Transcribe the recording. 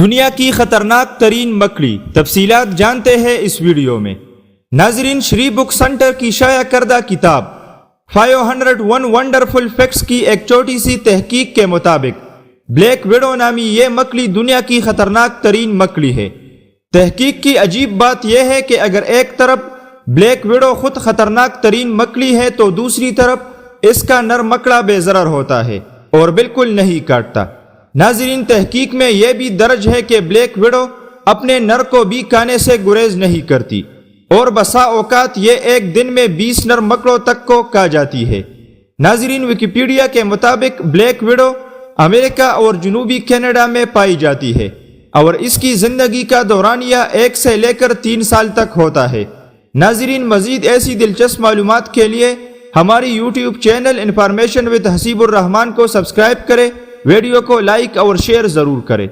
دنیا کی خطرناک ترین مکڑی، تفصیلات جانتے ہیں اس ویڈیو میں۔ ناظرین، شری بک سینٹر کی شائع کردہ کتاب 501 ونڈرفل فیکٹس کی ایک چھوٹی سی تحقیق کے مطابق بلیک ویڈو نامی یہ مکڑی دنیا کی خطرناک ترین مکڑی ہے۔ تحقیق کی عجیب بات یہ ہے کہ اگر ایک طرف بلیک ویڈو خود خطرناک ترین مکڑی ہے تو دوسری طرف اس کا نر مکڑا بے ضرر ہوتا ہے اور بالکل نہیں کاٹتا۔ ناظرین، تحقیق میں یہ بھی درج ہے کہ بلیک ویڈو اپنے نر کو بھی کھانے سے گریز نہیں کرتی اور بسا اوقات یہ ایک دن میں 20 نر مکڑوں تک کو کھا جاتی ہے۔ ناظرین، ویکیپیڈیا کے مطابق بلیک ویڈو امریکہ اور جنوبی کینیڈا میں پائی جاتی ہے اور اس کی زندگی کا دورانیہ 1 سے لے کر 3 سال تک ہوتا ہے۔ ناظرین، مزید ایسی دلچسپ معلومات کے لیے ہماری YouTube channel information with Haseeb ur Rahman کو سبسکرائب کریں، ویڈیو کو لائک اور شیئر ضرور کریں۔